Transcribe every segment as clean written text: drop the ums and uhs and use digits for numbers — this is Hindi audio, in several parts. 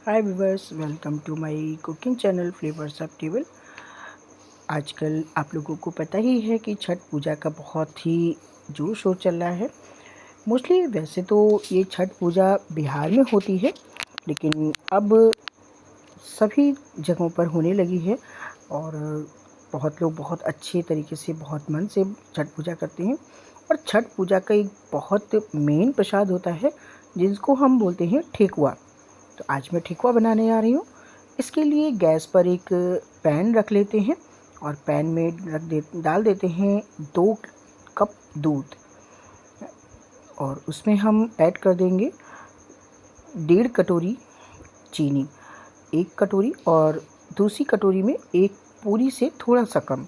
Hi viewers, welcome to my cooking channel flavours of table. आजकल आप लोगों को पता ही है कि छठ पूजा का बहुत ही जोर शोर चल रहा है। मोस्टली वैसे तो ये छठ पूजा बिहार में होती है, लेकिन अब सभी जगहों पर होने लगी है और बहुत लोग बहुत अच्छे तरीके से, बहुत मन से छठ पूजा करते हैं। और छठ पूजा का एक बहुत मेन प्रसाद होता है जिसको हम बोलते हैं ठेकुआ। तो आज मैं ठेकुआ बनाने आ रही हूँ। इसके लिए गैस पर एक पैन रख लेते हैं और पैन में डाल देते हैं 2 कप दूध और उसमें हम ऐड कर देंगे 1.5 कटोरी चीनी, 1 कटोरी, और दूसरी कटोरी में एक पूरी से थोड़ा सा कम।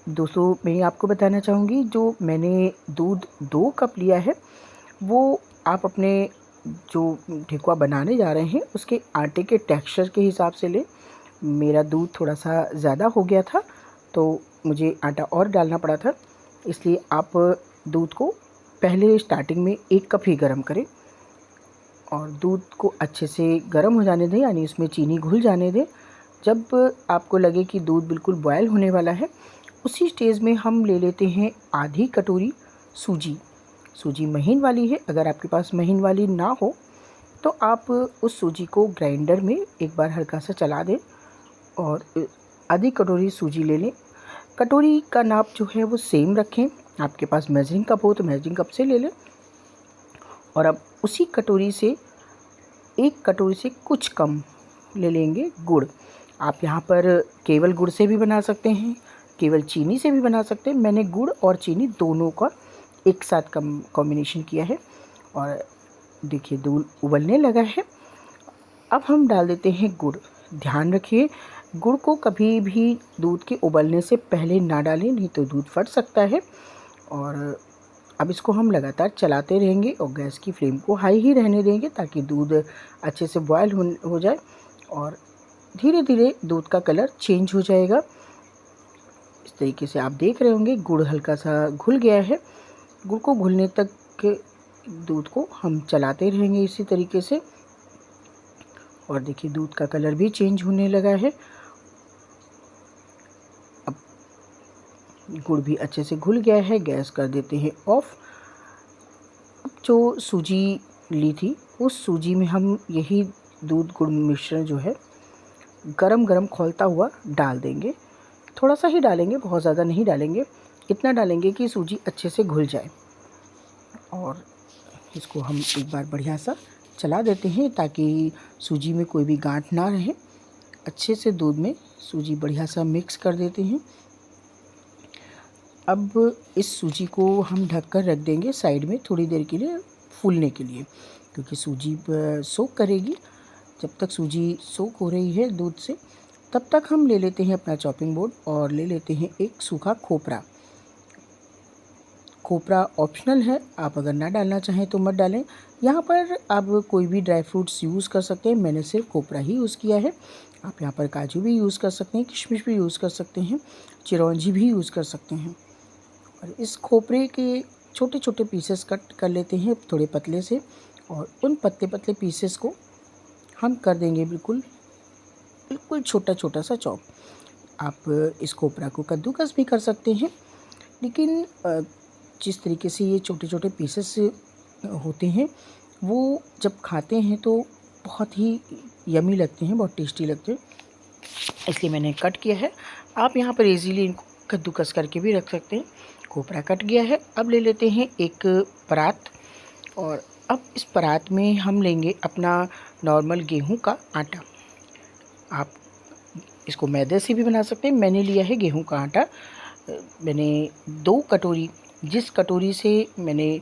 दोस्तों, मैं आपको बताना चाहूँगी, जो मैंने दूध 2 कप लिया है वो आप अपने जो ठेकुआ बनाने जा रहे हैं उसके आटे के टेक्सचर के हिसाब से लें। मेरा दूध थोड़ा सा ज़्यादा हो गया था तो मुझे आटा और डालना पड़ा था, इसलिए आप दूध को पहले स्टार्टिंग में 1 कप ही गर्म करें और दूध को अच्छे से गर्म हो जाने दें, यानी उसमें चीनी घुल जाने दें। जब आपको लगे कि दूध बिल्कुल बॉयल होने वाला है, उसी स्टेज में हम ले लेते हैं आधी कटोरी सूजी। सूजी महीन वाली है, अगर आपके पास महीन वाली ना हो तो आप उस सूजी को ग्राइंडर में एक बार हल्का सा चला दें और आधी कटोरी सूजी ले लें। कटोरी का नाप जो है वो सेम रखें, आपके पास मेजरिंग कप हो तो मेजरिंग कप से ले लें। और अब उसी कटोरी से 1 कटोरी से कुछ कम ले लेंगे गुड़। आप यहाँ पर केवल गुड़ से भी बना सकते हैं, केवल चीनी से भी बना सकते हैं। मैंने गुड़ और चीनी दोनों का एक साथ कॉम्बिनेशन किया है और देखिए दूध उबलने लगा है। अब हम डाल देते हैं गुड़। ध्यान रखिए, गुड़ को कभी भी दूध के उबलने से पहले ना डालें, नहीं तो दूध फट सकता है। और अब इसको हम लगातार चलाते रहेंगे और गैस की फ्लेम को हाई ही रहने देंगे ताकि दूध अच्छे से बॉयल हो जाए और धीरे धीरे दूध का कलर चेंज हो जाएगा। इस तरीके से आप देख रहे होंगे गुड़ हल्का सा घुल गया है। गुड़ को घुलने तक के दूध को हम चलाते रहेंगे इसी तरीके से। और देखिए दूध का कलर भी चेंज होने लगा है। अब गुड़ भी अच्छे से घुल गया है, गैस कर देते हैं ऑफ। अब जो सूजी ली थी उस सूजी में हम यही दूध गुड़ मिश्रण जो है गरम गरम खौलता हुआ डाल देंगे। थोड़ा सा ही डालेंगे, बहुत ज़्यादा नहीं डालेंगे, इतना डालेंगे कि सूजी अच्छे से घुल जाए। और इसको हम एक बार बढ़िया सा चला देते हैं ताकि सूजी में कोई भी गांठ ना रहे। अच्छे से दूध में सूजी बढ़िया सा मिक्स कर देते हैं। अब इस सूजी को हम ढक कर रख देंगे साइड में थोड़ी देर के लिए फूलने के लिए, क्योंकि सूजी सोक करेगी। जब तक सूजी सोक हो रही है दूध से, तब तक हम ले लेते हैं अपना चॉपिंग बोर्ड और ले लेते हैं एक सूखा खोपरा। खोपरा ऑप्शनल है, आप अगर ना डालना चाहें तो मत डालें। यहाँ पर आप कोई भी ड्राई फ्रूट्स यूज़ कर सकते हैं, मैंने सिर्फ खोपरा ही यूज़ किया है। आप यहाँ पर काजू भी यूज़ कर सकते हैं, किशमिश भी यूज़ कर सकते हैं, चिरौंजी भी यूज़ कर सकते हैं। और इस खोपरे के छोटे छोटे पीसेस कट कर लेते हैं थोड़े पतले से, और उन पतले पतले पीसेस को हम कर देंगे बिल्कुल बिल्कुल छोटा छोटा सा चॉप। आप इस खोपरा को कद्दूकस भी कर सकते हैं, लेकिन जिस तरीके से ये छोटे छोटे पीसेस होते हैं वो जब खाते हैं तो बहुत ही यमी लगते हैं, बहुत टेस्टी लगते हैं, इसलिए मैंने कट किया है। आप यहाँ पर इजीली इनको कद्दूकस करके भी रख सकते हैं। खोपरा कट गया है। अब ले लेते हैं एक परात और अब इस परात में हम लेंगे अपना नॉर्मल गेहूं का आटा। आप इसको मैदे से भी बना सकते हैं, मैंने लिया है गेहूं का आटा। मैंने 2 कटोरी, जिस कटोरी से मैंने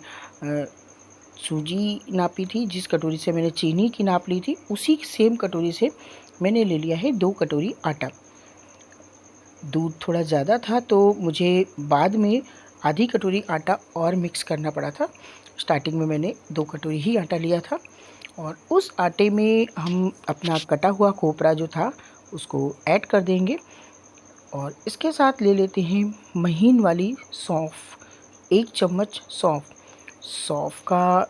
सूजी नापी थी, जिस कटोरी से मैंने चीनी की नाप ली थी, उसी सेम कटोरी से मैंने ले लिया है 2 कटोरी आटा। दूध थोड़ा ज़्यादा था तो मुझे बाद में आधी कटोरी आटा और मिक्स करना पड़ा था। स्टार्टिंग में मैंने 2 कटोरी ही आटा लिया था और उस आटे में हम अपना कटा हुआ खोपरा जो था उसको ऐड कर देंगे और इसके साथ ले लेते हैं महीन वाली सौंफ, 1 चम्मच सौंफ। सौंफ का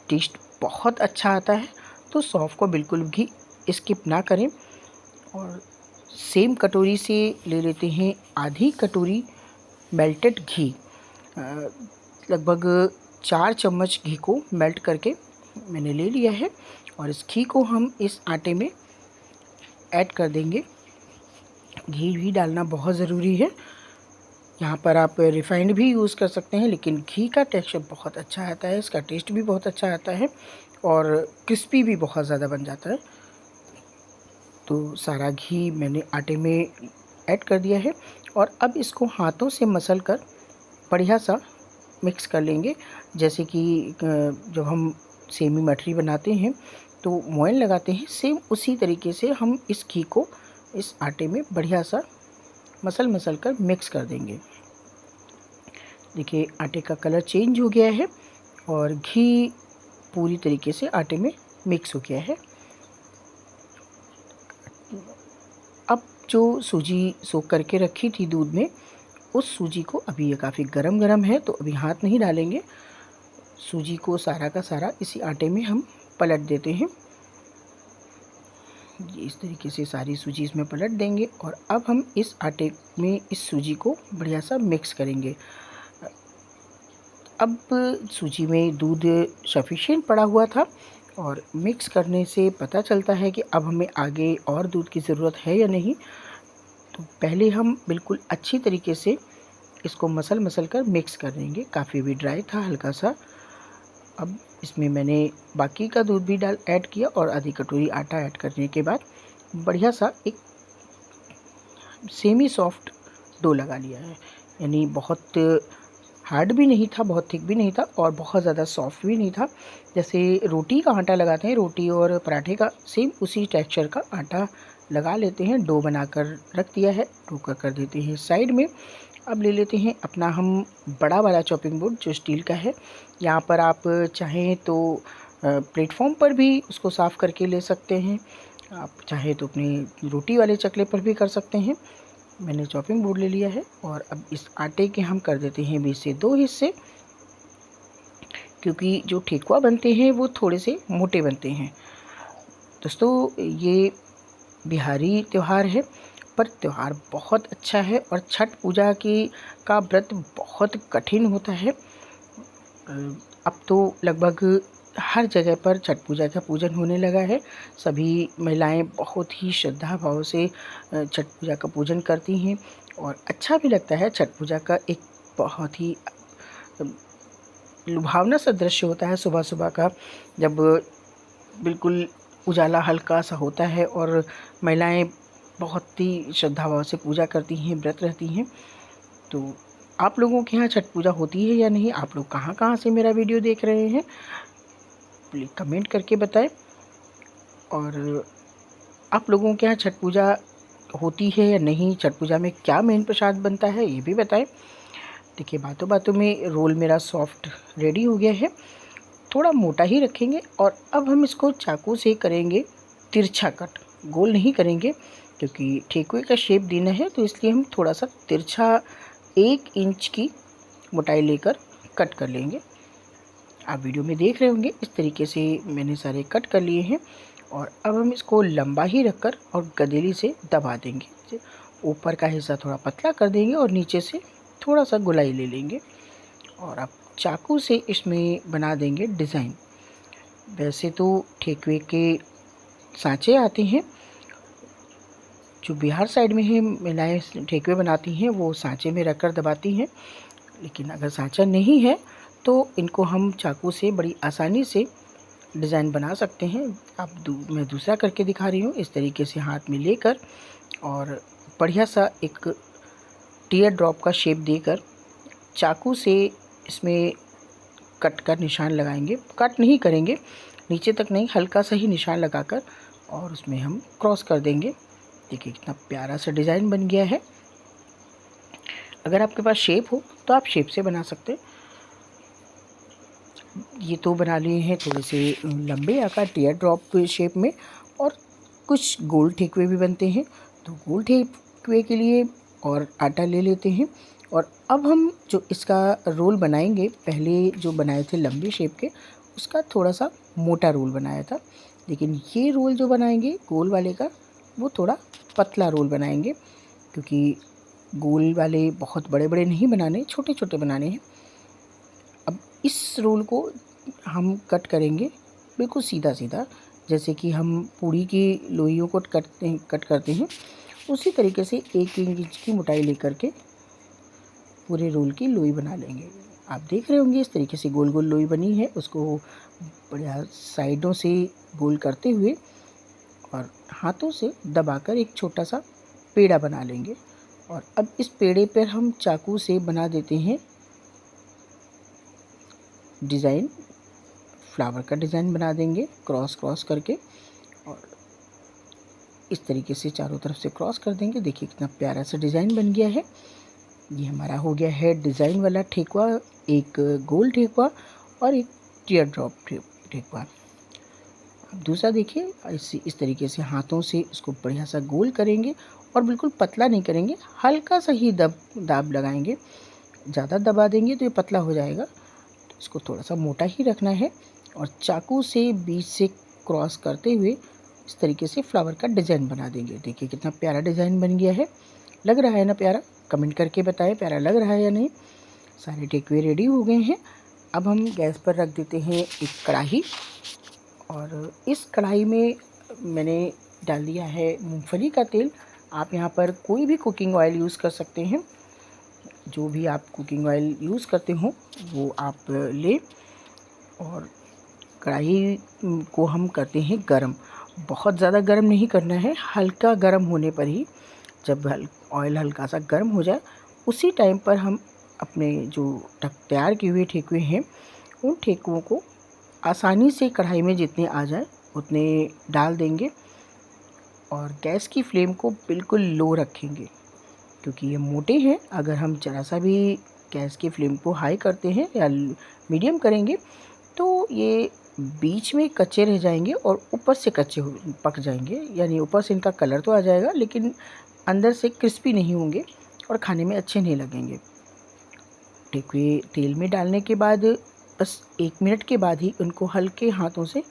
टेस्ट बहुत अच्छा आता है तो सौंफ को बिल्कुल भी स्किप ना करें। और सेम कटोरी से ले लेते हैं आधी कटोरी मेल्टेड घी। लगभग 4 चम्मच घी को मेल्ट करके मैंने ले लिया है और इस घी को हम इस आटे में ऐड कर देंगे। घी भी डालना बहुत ज़रूरी है। यहाँ पर आप रिफाइंड भी यूज़ कर सकते हैं, लेकिन घी का टेक्सचर बहुत अच्छा आता है, इसका टेस्ट भी बहुत अच्छा आता है और क्रिस्पी भी बहुत ज़्यादा बन जाता है। तो सारा घी मैंने आटे में ऐड कर दिया है और अब इसको हाथों से मसल कर बढ़िया सा मिक्स कर लेंगे। जैसे कि जब हम सेमी मठरी बनाते हैं तो मोयन लगाते हैं, सेम उसी तरीके से हम इस घी को इस आटे में बढ़िया सा मसल कर मिक्स कर देंगे। देखिए आटे का कलर चेंज हो गया है और घी पूरी तरीके से आटे में मिक्स हो गया है। अब जो सूजी सोख करके रखी थी दूध में, उस सूजी को, अभी ये काफ़ी गरम है तो अभी हाथ नहीं डालेंगे, सूजी को सारा का सारा इसी आटे में हम पलट देते हैं। ये इस तरीके से सारी सूजी इसमें पलट देंगे और अब हम इस आटे में इस सूजी को बढ़िया सा मिक्स करेंगे। अब सूजी में दूध सफिशिएंट पड़ा हुआ था और मिक्स करने से पता चलता है कि अब हमें आगे और दूध की ज़रूरत है या नहीं। तो पहले हम बिल्कुल अच्छी तरीके से इसको मसल कर मिक्स कर देंगे। काफ़ी भी ड्राई था, हल्का सा। अब इसमें मैंने बाकी का दूध भी ऐड किया और आधी कटोरी आटा ऐड करने के बाद बढ़िया सा एक सेमी सॉफ्ट डो लगा लिया है। यानी बहुत हार्ड भी नहीं था, बहुत थिक भी नहीं था और बहुत ज़्यादा सॉफ्ट भी नहीं था। जैसे रोटी का आटा लगाते हैं, रोटी और पराठे का, सेम उसी टेक्सचर का आटा लगा लेते हैं। डो बनाकर रख दिया है, डो का कर देते हैं साइड में। अब ले लेते हैं अपना हम बड़ा वाला चॉपिंग बोर्ड जो स्टील का है। यहाँ पर आप चाहें तो प्लेटफॉर्म पर भी उसको साफ़ करके ले सकते हैं, आप चाहें तो अपने रोटी वाले चकले पर भी कर सकते हैं। मैंने चॉपिंग बोर्ड ले लिया है और अब इस आटे के हम कर देते हैं 20 से 2 हिस्से, क्योंकि जो ठेकुआ बनते हैं वो थोड़े से मोटे बनते हैं। दोस्तों ये बिहारी त्यौहार है, पर त्यौहार बहुत अच्छा है और छठ पूजा का व्रत बहुत कठिन होता है। अब तो लगभग हर जगह पर छठ पूजा का पूजन होने लगा है। सभी महिलाएं बहुत ही श्रद्धा भाव से छठ पूजा का पूजन करती हैं और अच्छा भी लगता है। छठ पूजा का एक बहुत ही लुभावना सा दृश्य होता है सुबह सुबह का, जब बिल्कुल उजाला हल्का सा होता है और महिलाएं बहुत ही श्रद्धा भाव से पूजा करती हैं, व्रत रहती हैं। तो आप लोगों के यहाँ छठ पूजा होती है या नहीं? आप लोग कहाँ से मेरा वीडियो देख रहे हैं, प्लीज़ कमेंट करके बताएं। और आप लोगों के यहाँ छठ पूजा होती है या नहीं? छठ पूजा में क्या मेन प्रसाद बनता है ये भी बताएं। देखिए बातों बातों में रोल मेरा सॉफ्ट रेडी हो गया है। थोड़ा मोटा ही रखेंगे और अब हम इसको चाकू से करेंगे तिरछा कट, गोल नहीं करेंगे क्योंकि ठेकुए का शेप देना है, तो इसलिए हम थोड़ा सा तिरछा 1 इंच की मोटाई लेकर कट कर लेंगे। आप वीडियो में देख रहे होंगे इस तरीके से मैंने सारे कट कर लिए हैं और अब हम इसको लंबा ही रखकर और गदेली से दबा देंगे। ऊपर का हिस्सा थोड़ा पतला कर देंगे और नीचे से थोड़ा सा गोलाई ले लेंगे और अब चाकू से इसमें बना देंगे डिज़ाइन। वैसे तो ठेकुए के सांचे आते हैं, जो बिहार साइड में है महिलाएं ठेकुए बनाती हैं वो सांचे में रखकर दबाती हैं, लेकिन अगर सांचा नहीं है तो इनको हम चाकू से बड़ी आसानी से डिज़ाइन बना सकते हैं। अब मैं दूसरा करके दिखा रही हूँ। इस तरीके से हाथ में लेकर और बढ़िया सा एक टीयर ड्रॉप का शेप देकर चाकू से इसमें कट का निशान लगाएंगे। कट नहीं करेंगे, नीचे तक नहीं, हल्का सा ही निशान लगाकर और उसमें हम क्रॉस कर देंगे। देखिए कितना प्यारा सा डिज़ाइन बन गया है। अगर आपके पास शेप हो तो आप शेप से बना सकते हैं। ये तो बना लिए हैं थोड़े से लंबे आकार टीयर ड्रॉप शेप में, और कुछ गोल ठेकुए भी बनते हैं। तो गोल ठेकुए के लिए और आटा ले लेते हैं और अब हम जो इसका रोल बनाएंगे, पहले जो बनाए थे लंबे शेप के, उसका थोड़ा सा मोटा रोल बनाया था। लेकिन ये रोल जो बनाएंगे गोल वाले का, वो थोड़ा पतला रोल बनाएंगे, क्योंकि गोल वाले बहुत बड़े बड़े नहीं बनाने, छोटे छोटे बनाने हैं। अब इस रोल को हम कट करेंगे बिल्कुल सीधा सीधा, जैसे कि हम पूड़ी की लोइयों को कट करते हैं, उसी तरीके से 1 इंच की मोटाई लेकर के पूरे रोल की लोई बना लेंगे। आप देख रहे होंगे इस तरीके से गोल गोल लोई बनी है, उसको बढ़िया साइडों से गोल करते हुए और हाथों से दबाकर एक छोटा सा पेड़ा बना लेंगे। और अब इस पेड़े पर हम चाकू से बना देते हैं डिज़ाइन, फ्लावर का डिज़ाइन बना देंगे क्रॉस क्रॉस करके, और इस तरीके से चारों तरफ से क्रॉस कर देंगे। देखिए कितना प्यारा सा डिज़ाइन बन गया है। ये हमारा हो गया है डिज़ाइन वाला ठेकुआ, एक गोल ठेकुआ और एक टीयर ड्रॉप ठेकुआ। अब दूसरा देखिए, इस तरीके से हाथों से इसको बढ़िया सा गोल करेंगे और बिल्कुल पतला नहीं करेंगे, हल्का सा ही दाब लगाएंगे। ज़्यादा दबा देंगे तो ये पतला हो जाएगा, तो इसको थोड़ा सा मोटा ही रखना है। और चाकू से बीच से क्रॉस करते हुए इस तरीके से फ्लावर का डिज़ाइन बना देंगे। देखिए कितना प्यारा डिज़ाइन बन गया है। लग रहा है ना प्यारा? कमेंट करके बताएं प्यारा लग रहा है या नहीं। सारे ठेकुए रेडी हो गए हैं। अब हम गैस पर रख देते हैं एक कढ़ाई, और इस कढ़ाई में मैंने डाल दिया है मूंगफली का तेल। आप यहाँ पर कोई भी कुकिंग ऑयल यूज़ कर सकते हैं, जो भी आप कुकिंग ऑयल यूज़ करते हो वो आप लें। और कढ़ाई को हम करते हैं गरम, बहुत ज़्यादा गरम नहीं करना है, हल्का गरम होने पर ही, जब ऑयल हल्का सा गर्म हो जाए उसी टाइम पर हम अपने जो तैयार किए हुए ठेकुए हैं उन ठेकुओं को आसानी से कढ़ाई में जितने आ जाए उतने डाल देंगे। और गैस की फ्लेम को बिल्कुल लो रखेंगे, क्योंकि ये मोटे हैं। अगर हम ज़रा सा भी गैस की फ्लेम को हाई करते हैं या मीडियम करेंगे तो ये बीच में कच्चे रह जाएंगे और ऊपर से कच्चे पक जाएंगे, यानी ऊपर से इनका कलर तो आ जाएगा लेकिन अंदर से क्रिस्पी नहीं होंगे और खाने में अच्छे नहीं लगेंगे। ठेकुए तेल में डालने के बाद बस 1 मिनट के बाद ही उनको हल्के हाथों से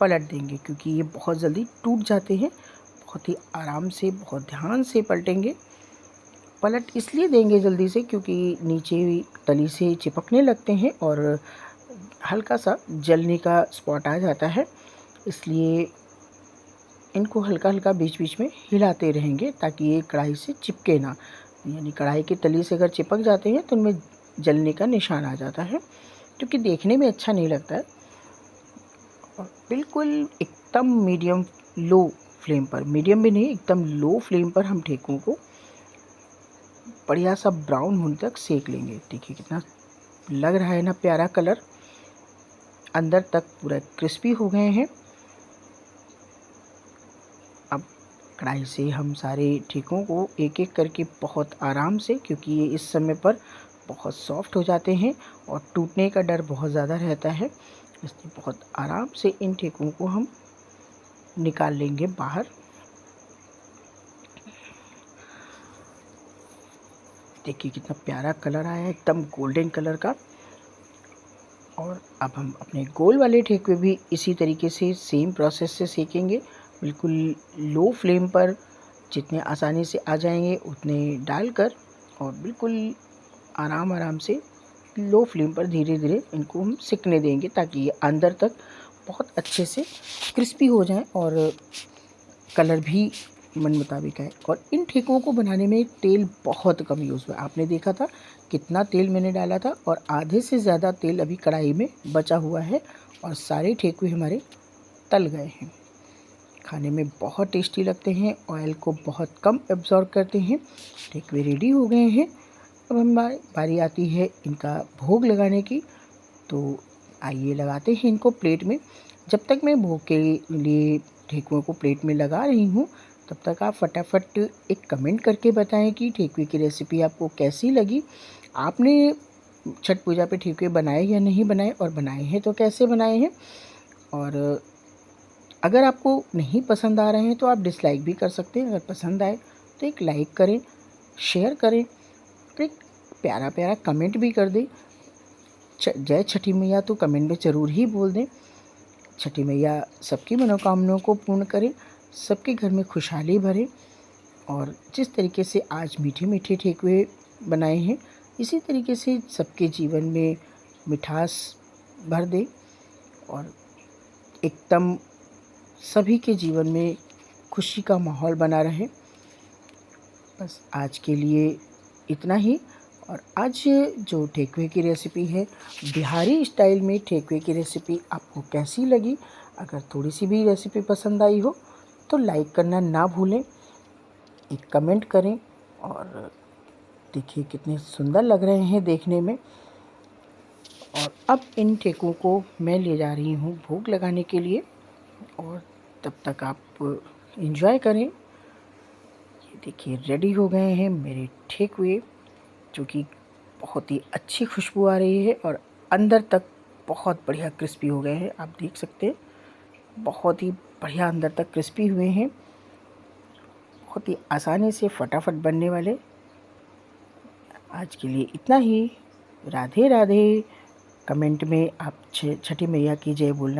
पलट देंगे, क्योंकि ये बहुत जल्दी टूट जाते हैं। बहुत ही आराम से, बहुत ध्यान से पलटेंगे। पलट इसलिए देंगे जल्दी से क्योंकि नीचे तली से चिपकने लगते हैं और हल्का सा जलने का स्पॉट आ जाता है, इसलिए इनको हल्का हल्का बीच बीच में हिलाते रहेंगे ताकि ये कढ़ाई से चिपके ना। यानी कढ़ाई की तली से अगर चिपक जाते हैं तो उनमें जलने का निशान आ जाता है, जो कि देखने में अच्छा नहीं लगता है। और बिल्कुल एकदम मीडियम लो फ्लेम पर, मीडियम भी नहीं एकदम लो फ्लेम पर हम ठेकुओं को बढ़िया सा ब्राउन होने तक सेक लेंगे। देखिए कितना लग रहा है ना प्यारा कलर, अंदर तक पूरा क्रिस्पी हो गए हैं। अब कढ़ाई से हम सारे ठेकुओं को एक एक करके बहुत आराम से, क्योंकि ये इस समय पर बहुत सॉफ्ट हो जाते हैं और टूटने का डर बहुत ज़्यादा रहता है, इसलिए बहुत आराम से इन ठेकुओं को हम निकाल लेंगे बाहर। देखिए कितना प्यारा कलर आया है, एकदम गोल्डन कलर का। और अब हम अपने गोल वाले ठेकुए भी इसी तरीके से सेम प्रोसेस से सेकेंगे, बिल्कुल लो फ्लेम पर। जितने आसानी से आ जाएंगे उतने डालकर और बिल्कुल आराम आराम से लो फ्लेम पर धीरे धीरे इनको हम सिकने देंगे, ताकि ये अंदर तक बहुत अच्छे से क्रिस्पी हो जाएं और कलर भी मन मुताबिक है। और इन ठेकुओं को बनाने में तेल बहुत कम यूज़ हुआ, आपने देखा था कितना तेल मैंने डाला था, और आधे से ज़्यादा तेल अभी कढ़ाई में बचा हुआ है और सारे ठेकुए हमारे तल गए हैं। खाने में बहुत टेस्टी लगते हैं, ऑयल को बहुत कम एब्जॉर्ब करते हैं। ठेकुए रेडी हो गए हैं। अब हमारी बारी आती है इनका भोग लगाने की, तो आइए लगाते हैं इनको प्लेट में। जब तक मैं भोग के लिए ठेकुओं को प्लेट में लगा रही हूँ तब तक आप फटाफट एक कमेंट करके बताएं कि ठेकुए की रेसिपी आपको कैसी लगी। आपने छठ पूजा पे ठेकुए बनाए या नहीं बनाए, और बनाए हैं तो कैसे बनाए हैं। और अगर आपको नहीं पसंद आ रहे हैं तो आप डिसलाइक भी कर सकते हैं। अगर पसंद आए तो एक लाइक करें, शेयर करें, तो एक प्यारा प्यारा कमेंट भी कर दें। जय छठी मैया तो कमेंट में ज़रूर ही बोल दें। छठी मैया सबकी मनोकामनाओं को पूर्ण करे, सबके घर में खुशहाली भरे और जिस तरीके से आज मीठे-मीठे ठेकुए बनाए हैं, इसी तरीके से सबके जीवन में मिठास भर दे और एकदम सभी के जीवन में खुशी का माहौल बना रहे। बस आज के लिए इतना ही। और आज जो ठेकुए की रेसिपी है, बिहारी स्टाइल में ठेकुए की रेसिपी आपको कैसी लगी? अगर थोड़ी-सी भी रेसिपी पसंद आई हो तो लाइक करना ना भूलें, एक कमेंट करें और देखिए कितने सुंदर लग रहे हैं देखने में। और अब इन ठेकुओं को मैं ले जा रही हूँ भोग लगाने के लिए और तब तक आप एंजॉय करें। ये देखिए रेडी हो गए हैं मेरे ठेकुए, जो कि बहुत ही अच्छी खुशबू आ रही है और अंदर तक बहुत बढ़िया क्रिस्पी हो गए हैं। आप देख सकते हैं बहुत ही बढ़िया अंदर तक क्रिस्पी हुए हैं, बहुत ही आसानी से फटाफट बनने वाले। आज के लिए इतना ही। राधे राधे। कमेंट में आप छठी मैया की जय बोलना